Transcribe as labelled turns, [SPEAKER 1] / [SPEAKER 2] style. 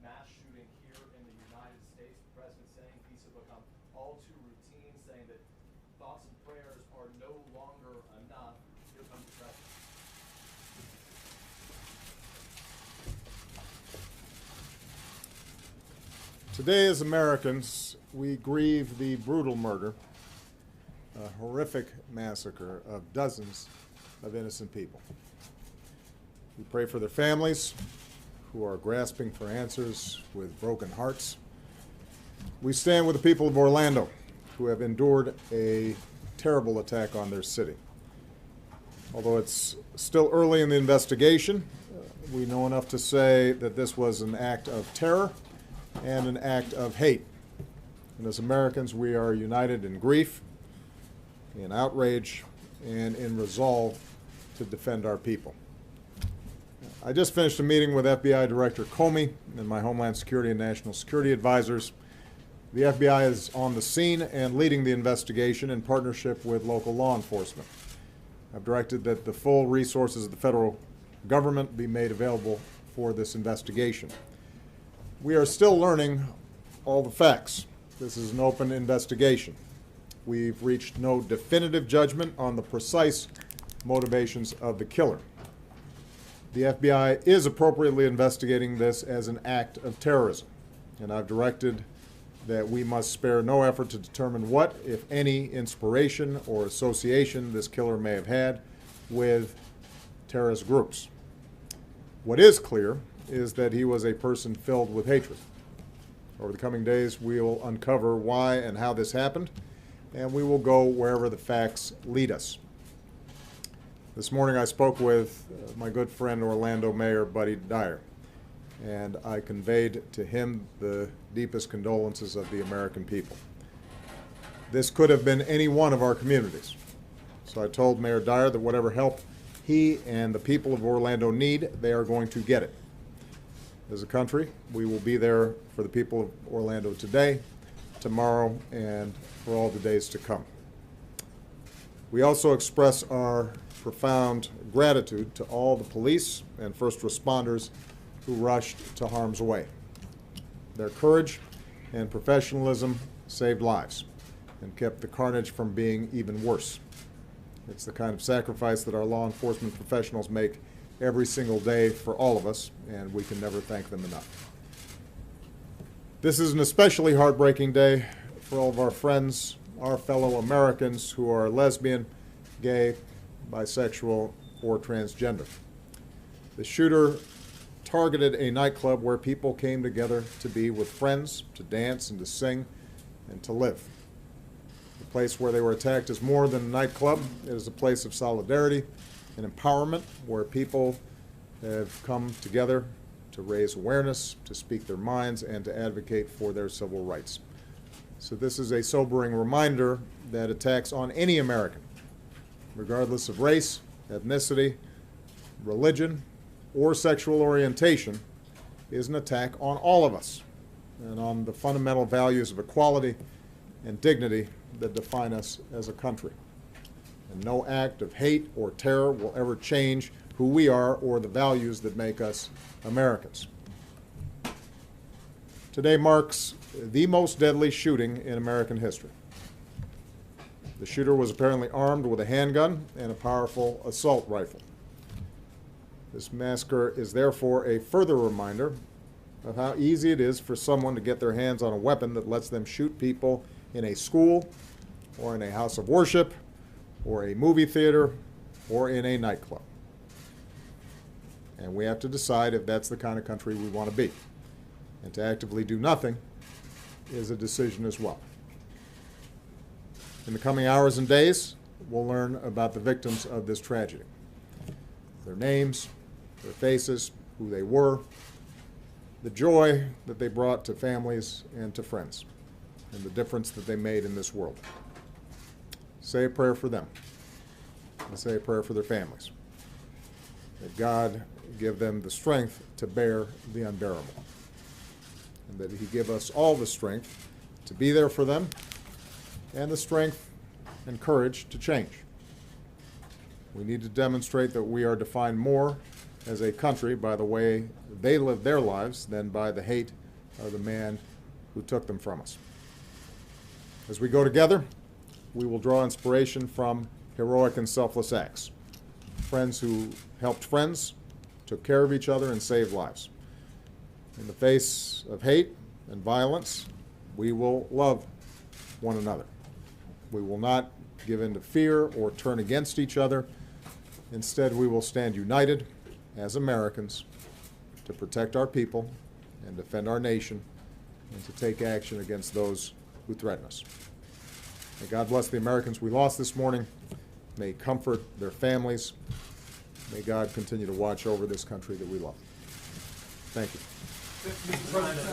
[SPEAKER 1] mass shooting here in the United States. The president saying these have become all too routine, saying that thoughts and prayers are no longer enough. Here comes the president.
[SPEAKER 2] Today, as Americans, we grieve the brutal murder, a horrific massacre of dozens of innocent people. We pray for their families who are grasping for answers with broken hearts. We stand with the people of Orlando who have endured a terrible attack on their city. Although it's still early in the investigation, we know enough to say that this was an act of terror and an act of hate. And as Americans, we are united in grief, in outrage, and in resolve to defend our people. I just finished a meeting with FBI Director Comey and my Homeland Security and National Security advisors. The FBI is on the scene and leading the investigation in partnership with local law enforcement. I've directed that the full resources of the federal government be made available for this investigation. We are still learning all the facts. This is an open investigation. We've reached no definitive judgment on the precise motivations of the killer. The FBI is appropriately investigating this as an act of terrorism, and I've directed that we must spare no effort to determine what, if any, inspiration or association this killer may have had with terrorist groups. What is clear is that he was a person filled with hatred. Over the coming days, we will uncover why and how this happened, and we will go wherever the facts lead us. This morning I spoke with my good friend Orlando Mayor Buddy Dyer, and I conveyed to him the deepest condolences of the American people. This could have been any one of our communities. So I told Mayor Dyer that whatever help he and the people of Orlando need, they are going to get it. As a country, we will be there for the people of Orlando today, tomorrow, and for all the days to come. We also express our profound gratitude to all the police and first responders who rushed to harm's way. Their courage and professionalism saved lives and kept the carnage from being even worse. It's the kind of sacrifice that our law enforcement professionals make every single day for all of us, and we can never thank them enough. This is an especially heartbreaking day for all of our friends, our fellow Americans who are lesbian, gay, bisexual, or transgender. The shooter targeted a nightclub where people came together to be with friends, to dance and to sing, and to live. The place where they were attacked is more than a nightclub. It is a place of solidarity and empowerment where people have come together to raise awareness, to speak their minds, and to advocate for their civil rights. So this is a sobering reminder that attacks on any American, regardless of race, ethnicity, religion, or sexual orientation, is an attack on all of us and on the fundamental values of equality and dignity that define us as a country. And no act of hate or terror will ever change who we are or the values that make us Americans. Today marks the most deadly shooting in American history. The shooter was apparently armed with a handgun and a powerful assault rifle. This massacre is therefore a further reminder of how easy it is for someone to get their hands on a weapon that lets them shoot people in a school or in a house of worship or a movie theater or in a nightclub. And we have to decide if that's the kind of country we want to be. And to actively do nothing is a decision as well. In the coming hours and days, we'll learn about the victims of this tragedy. Their names, their faces, who they were, the joy that they brought to families and to friends, and the difference that they made in this world. Say a prayer for them, and say a prayer for their families. That God give them the strength to bear the unbearable, and that He give us all the strength to be there for them, and the strength and courage to change. We need to demonstrate that we are defined more as a country by the way they live their lives than by the hate of the man who took them from us. As we go together, we will draw inspiration from heroic and selfless acts. Friends who helped friends, took care of each other, and saved lives. In the face of hate and violence, we will love one another. We will not give in to fear or turn against each other. Instead, we will stand united as Americans to protect our people and defend our nation and to take action against those who threaten us. May God bless the Americans we lost this morning. May He comfort their families. May God continue to watch over this country that we love. Thank you.
[SPEAKER 3] Mr. President,